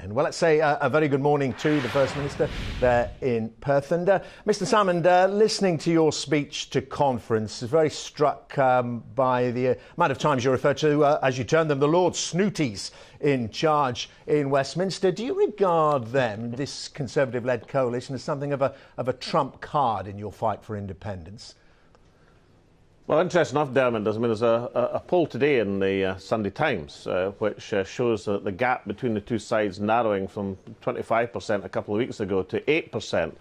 Well, let's say a very good morning to the First Minister there in Perth. And Mr. Salmond, listening to your speech to conference, is very struck by the amount of times you refer to, as you term them, the Lord Snooties in charge in Westminster. Do you regard them, this Conservative-led coalition, as something of a trump card in your fight for independence? Well, interesting enough, Dermot, there's a poll today in the Sunday Times which shows that the gap between the two sides narrowing from 25% a couple of weeks ago to 8%.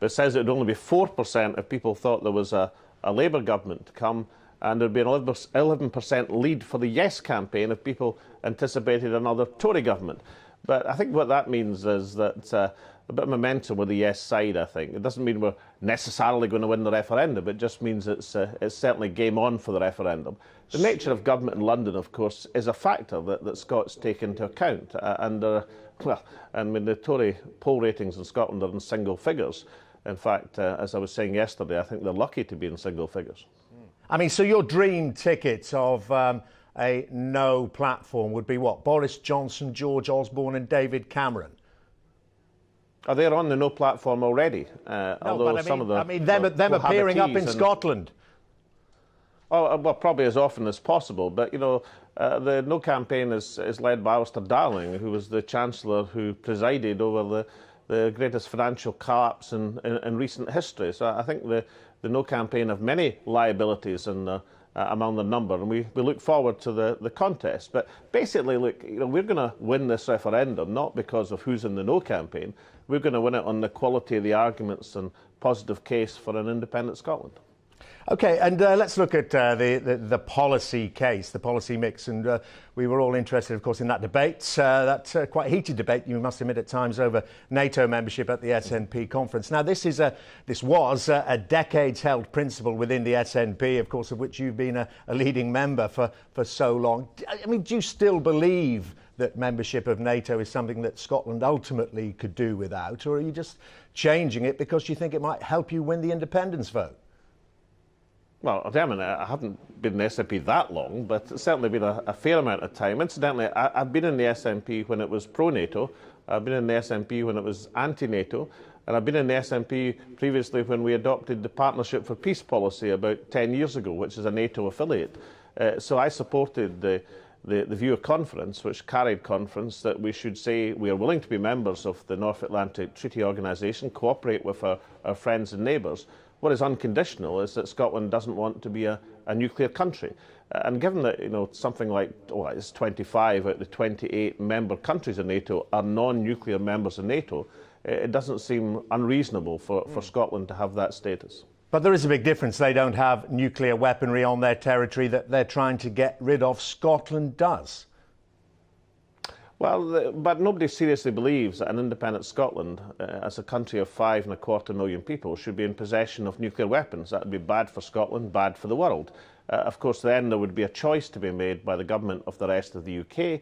But it says it would only be 4% if people thought there was a Labour government to come, and there would be an 11% lead for the Yes campaign if people anticipated another Tory government. But I think what that means is that a bit of momentum with the Yes side, I think. It doesn't mean we're necessarily going to win the referendum. It just means it's certainly game on for the referendum. The nature of government in London, of course, is a factor that Scots take into account. The Tory poll ratings in Scotland are in single figures. In fact, as I was saying yesterday, I think they're lucky to be in single figures. I mean, so your dream ticket of a no platform would be what? Boris Johnson, George Osborne and David Cameron? Are they on the no platform already? Although them appearing up in Scotland. Oh, well, probably as often as possible. But, you know, the no campaign is led by Alistair Darling, who was the Chancellor who presided over the greatest financial collapse in recent history. So I think the no campaign have many liabilities among the number, and we look forward to the contest. But basically, look, you know, we're going to win this referendum not because of who's in the no campaign. We're going to win it on the quality of the arguments and positive case for an independent Scotland. OK, and let's look at the policy case, the policy mix. And we were all interested, of course, in that debate, that quite heated debate, you must admit, at times over NATO membership at the SNP conference. Now, this was a decades-held principle within the SNP, of course, of which you've been a leading member for so long. I mean, do you still believe that membership of NATO is something that Scotland ultimately could do without, or are you just changing it because you think it might help you win the independence vote? Well, I haven't been in the SNP that long, but it's certainly been a fair amount of time. Incidentally, I've been in the SNP when it was pro-NATO, I've been in the SNP when it was anti-NATO, and I've been in the SNP previously when we adopted the Partnership for Peace policy about 10 years ago, which is a NATO affiliate. So I supported the view of conference, which carried conference, that we should say we are willing to be members of the North Atlantic Treaty Organisation, cooperate with our friends and neighbours. What is unconditional is that Scotland doesn't want to be a nuclear country. And given that, you know, something like, it's 25 out of the 28 member countries of NATO are non-nuclear members of NATO, it doesn't seem unreasonable for Scotland to have that status. But there is a big difference. They don't have nuclear weaponry on their territory that they're trying to get rid of. Scotland does. Well, but nobody seriously believes that an independent Scotland, as a country of 5.25 million people, should be in possession of nuclear weapons. That would be bad for Scotland, bad for the world. Of course, then there would be a choice to be made by the government of the rest of the UK.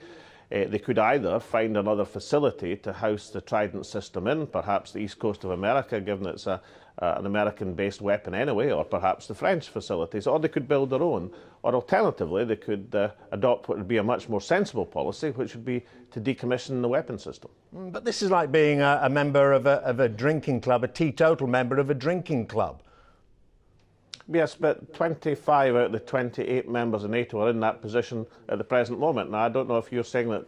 They could either find another facility to house the Trident system in, perhaps the east coast of America, given it's an American-based weapon anyway, or perhaps the French facilities, or they could build their own. Or alternatively, they could adopt what would be a much more sensible policy, which would be to decommission the weapon system. But this is like being a member of a drinking club, a teetotal member of a drinking club. Yes, but 25 out of the 28 members of NATO are in that position at the present moment. Now, I don't know if you're saying that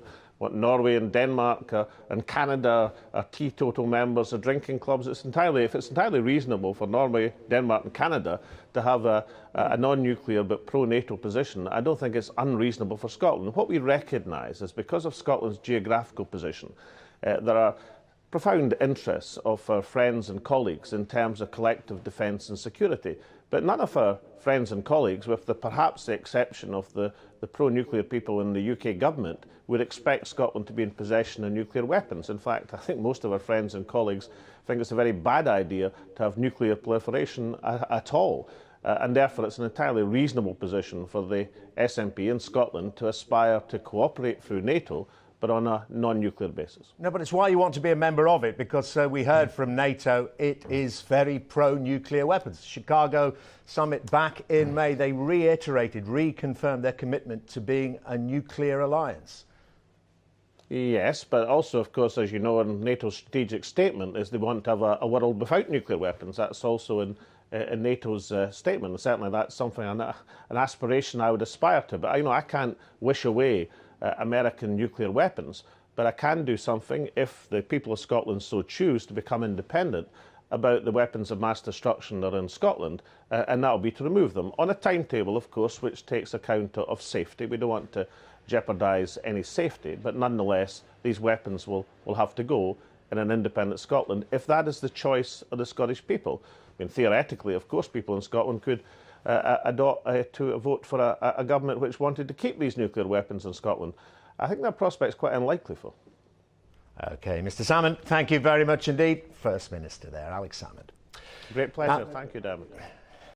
Norway and Denmark and Canada are teetotal members of drinking clubs. If it's entirely reasonable for Norway, Denmark and Canada to have a non-nuclear but pro-NATO position, I don't think it's unreasonable for Scotland. What we recognise is because of Scotland's geographical position, there are profound interests of our friends and colleagues in terms of collective defence and security. But none of our friends and colleagues, with perhaps the exception of the pro-nuclear people in the UK government, would expect Scotland to be in possession of nuclear weapons. In fact, I think most of our friends and colleagues think it's a very bad idea to have nuclear proliferation at all. And therefore, it's an entirely reasonable position for the SNP in Scotland to aspire to cooperate through NATO, but on a non-nuclear basis. No, but it's why you want to be a member of it, because we heard from NATO it is very pro-nuclear weapons. Chicago summit back in May, they reconfirmed their commitment to being a nuclear alliance. Yes, but also, of course, as you know, in NATO's strategic statement is they want to have a world without nuclear weapons. That's also in NATO's statement. And certainly that's something, an aspiration I would aspire to. But I can't wish away American nuclear weapons, but I can do something if the people of Scotland so choose to become independent about the weapons of mass destruction that are in Scotland, and that will be to remove them on a timetable, of course, which takes account of safety. We don't want to jeopardise any safety, but nonetheless, these weapons will have to go in an independent Scotland if that is the choice of the Scottish people. I mean, theoretically, of course, people in Scotland could vote for a government which wanted to keep these nuclear weapons in Scotland. I think that prospect is quite unlikely, Phil. OK, Mr Salmond, thank you very much indeed. First Minister there, Alex Salmond. Great pleasure. Thank you, Dermot.